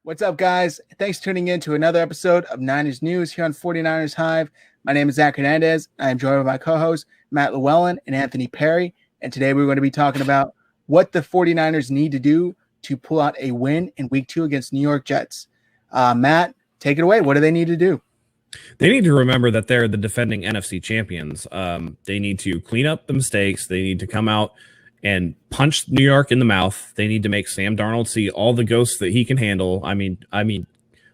What's up, guys? Thanks for tuning in to another episode of Niners News here on 49ers Hive. My name is Zach Hernandez. I am joined by my co-hosts, Matt Llewellyn and Anthony Perry. And today we're going to be talking about what the 49ers need to do to pull out a win in Week 2 against New York Jets. Matt, take it away. What do they need to do? They need to remember that they're the defending NFC champions. They need to clean up the mistakes. They need to come out and punch New York in the mouth. They need to make Sam Darnold see all the ghosts that he can handle. I mean,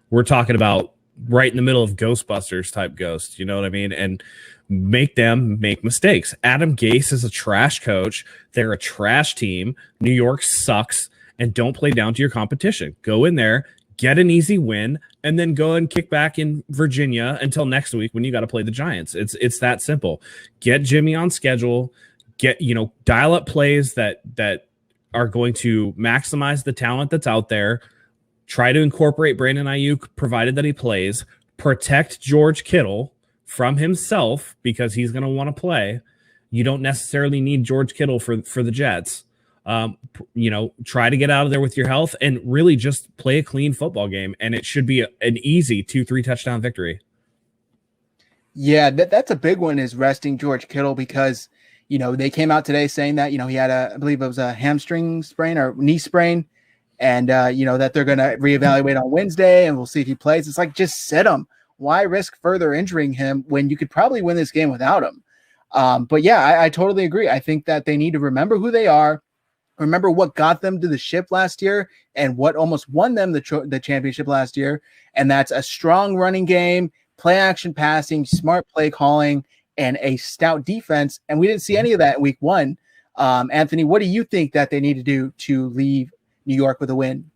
we're talking about right in the middle of Ghostbusters type ghosts, you know what I mean? And make them make mistakes. Adam Gase is a trash coach. They're a trash team. New York sucks, and don't play down to your competition. Go in there, get an easy win, and then go and kick back in Virginia until next week when you got to play the Giants. It's that simple. Get Jimmy on schedule. Dial up plays that are going to maximize the talent that's out there. Try to incorporate Brandon Ayuk, provided that he plays. Protect George Kittle from himself because he's going to want to play. You don't necessarily need George Kittle for the Jets. Try to get out of there with your health and really just play a clean football game. And it should be an easy 2-3 touchdown victory. Yeah, that's a big one, is resting George Kittle, because they came out today saying that, he had I believe it was a hamstring sprain or knee sprain, and, that they're going to reevaluate on Wednesday and we'll see if he plays. It's like, just sit him. Why risk further injuring him when you could probably win this game without him? But yeah, I totally agree. I think that they need to remember who they are, remember what got them to the ship last year and what almost won them the championship last year. And that's a strong running game, play action passing, smart play calling, and a stout defense. And we didn't see any of that in Week 1. Anthony, what do you think that they need to do to leave New York with a win?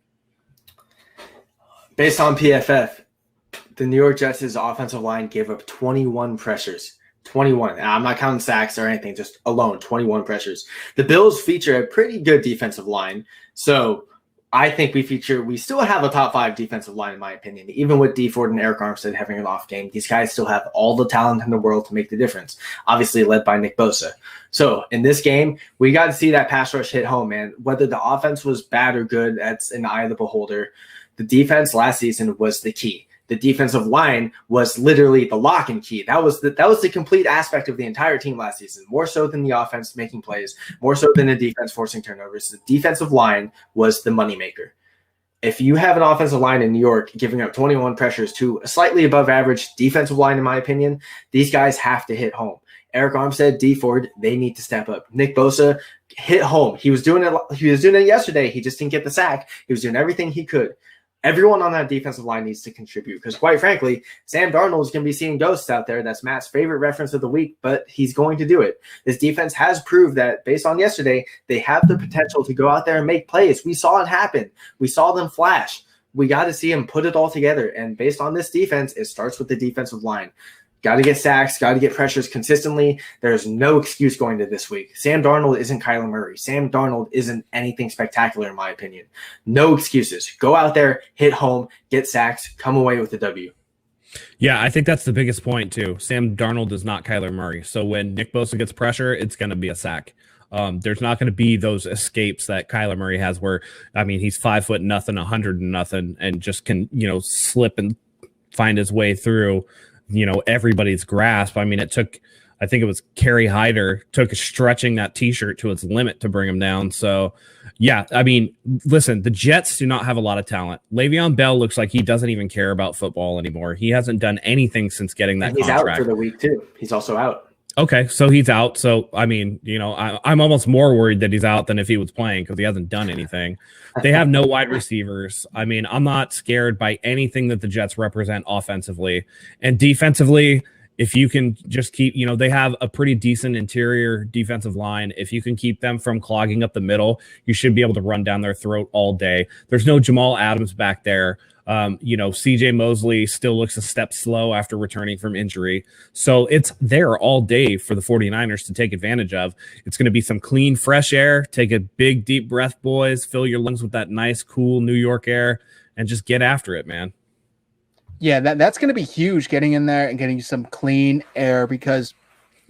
Based on PFF, the New York Jets' offensive line gave up 21 pressures. 21. I'm not counting sacks or anything, just alone, 21 pressures. The Bills feature a pretty good defensive line. So I think we still have a top 5 defensive line, in my opinion. Even with D Ford and Eric Armstead having an off game, these guys still have all the talent in the world to make the difference, obviously led by Nick Bosa. So in this game, we got to see that pass rush hit home, man. Whether the offense was bad or good, that's in the eye of the beholder. The defense last season was the key. The defensive line was literally the lock and key. That was the complete aspect of the entire team last season, more so than the offense making plays, more so than the defense forcing turnovers. The defensive line was the moneymaker. If you have an offensive line in New York giving up 21 pressures to a slightly above average defensive line, in my opinion, these guys have to hit home. Eric Armstead, D Ford, they need to step up. Nick Bosa hit home. He was doing it yesterday. He just didn't get the sack. He was doing everything he could. Everyone on that defensive line needs to contribute because, quite frankly, Sam Darnold is going to be seeing ghosts out there. That's Matt's favorite reference of the week, but he's going to do it. This defense has proved that, based on yesterday, they have the potential to go out there and make plays. We saw it happen. We saw them flash. We got to see them put it all together, and based on this defense, it starts with the defensive line. Got to get sacks, got to get pressures consistently. There's no excuse going to this week. Sam Darnold isn't Kyler Murray. Sam Darnold isn't anything spectacular, in my opinion. No excuses. Go out there, hit home, get sacks, come away with the W. Yeah, I think that's the biggest point, too. Sam Darnold is not Kyler Murray. So when Nick Bosa gets pressure, it's going to be a sack. There's not going to be those escapes that Kyler Murray has where, he's 5'0", 100 and just can, slip and find his way through everybody's grasp. I think it was Kerry Hyder took stretching that t-shirt to its limit to bring him down. So yeah, listen, the Jets do not have a lot of talent. Le'Veon Bell looks like he doesn't even care about football anymore. He hasn't done anything since getting that contract. He's out for the week too. He's also out. Okay, so he's out. So, I'm almost more worried that he's out than if he was playing because he hasn't done anything. They have no wide receivers. I'm not scared by anything that the Jets represent offensively. And defensively, if you can just keep, they have a pretty decent interior defensive line. If you can keep them from clogging up the middle, you should be able to run down their throat all day. There's no Jamal Adams back there. CJ Mosley still looks a step slow after returning from injury. So it's there all day for the 49ers to take advantage of. It's going to be some clean, fresh air. Take a big, deep breath, boys. Fill your lungs with that nice, cool New York air and just get after it, man. Yeah, that's going to be huge, getting in there and getting some clean air, because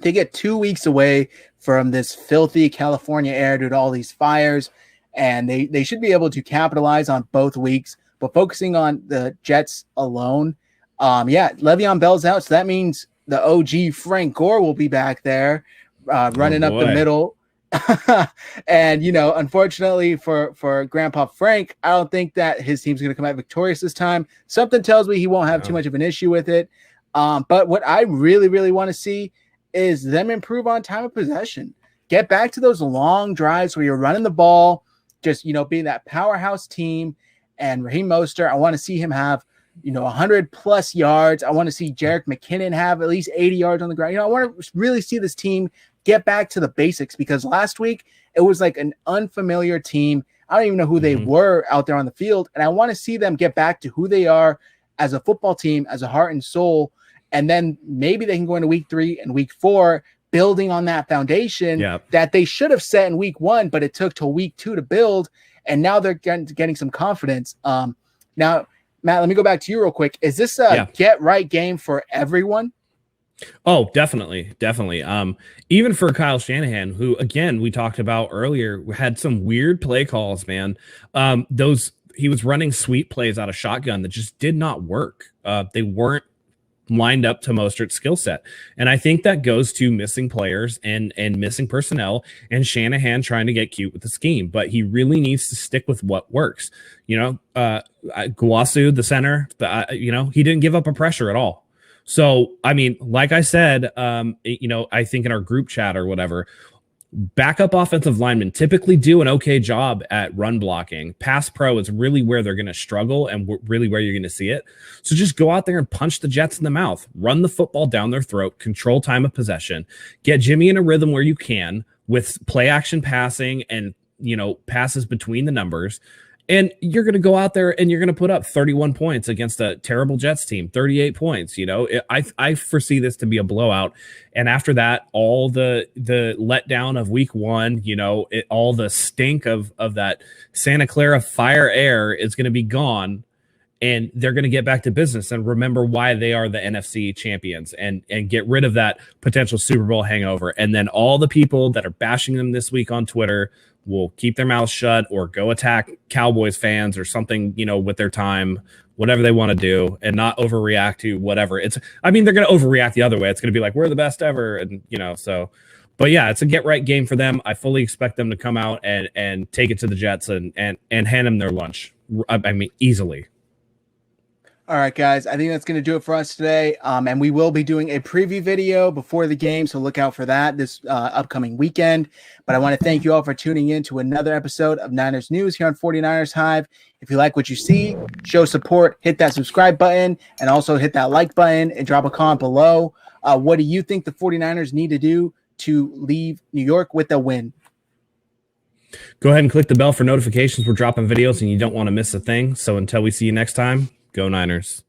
they get 2 weeks away from this filthy California air due to all these fires, and they should be able to capitalize on both weeks, But focusing on the Jets alone, Le'Veon Bell's out, so that means the OG Frank Gore will be back there, running up the middle. And unfortunately for Grandpa Frank, I don't think that his team's going to come out victorious this time. Something tells me he won't have too much of an issue with it. But what I really, really want to see is them improve on time of possession. Get back to those long drives where you're running the ball, just being that powerhouse team. And Raheem Mostert, I want to see him have 100 plus yards. I want to see Jerick McKinnon have at least 80 yards on the ground. I want to really see this team get back to the basics, because last week it was like an unfamiliar team. I don't even know who they were out there on the field. And I want to see them get back to who they are as a football team, as a heart and soul. And then maybe they can go into week 3 and week 4, building on that foundation that they should have set in week 1, but it took till week 2 to build. And now they're getting some confidence. Now, Matt, let me go back to you real quick. Is this a get right game for everyone? Oh, definitely. Even for Kyle Shanahan, who, again, we talked about earlier, had some weird play calls, man. He was running sweep plays out of shotgun that just did not work. They weren't lined up to Mostert's skill set. And I think that goes to missing players and missing personnel, and Shanahan trying to get cute with the scheme. But he really needs to stick with what works. Guasu, the center, he didn't give up a pressure at all. So, I mean, like I said, I think in our group chat or whatever, backup offensive linemen typically do an okay job at run blocking. Pass pro is really where they're going to struggle and really where you're going to see it. So just go out there and punch the Jets in the mouth, run the football down their throat, control time of possession, get Jimmy in a rhythm where you can with play action passing and, passes between the numbers. And you're going to go out there and you're going to put up 31 points against a terrible Jets team, 38 points. I foresee this to be a blowout. And after that, all the letdown of week 1, all the stink of that Santa Clara fire air is going to be gone. And they're going to get back to business and remember why they are the NFC champions and get rid of that potential Super Bowl hangover. And then all the people that are bashing them this week on Twitter will keep their mouths shut or go attack Cowboys fans or something, with their time, whatever they want to do, and not overreact to whatever. They're going to overreact the other way. It's going to be like, we're the best ever. And, but yeah, it's a get right game for them. I fully expect them to come out and take it to the Jets and hand them their lunch. I mean, easily. All right, guys, I think that's going to do it for us today. And we will be doing a preview video before the game, so look out for that this upcoming weekend. But I want to thank you all for tuning in to another episode of Niners News here on 49ers Hive. If you like what you see, show support, hit that subscribe button, and also hit that like button and drop a comment below. What do you think the 49ers need to do to leave New York with a win? Go ahead and click the bell for notifications. We're dropping videos and you don't want to miss a thing. So until we see you next time, go Niners.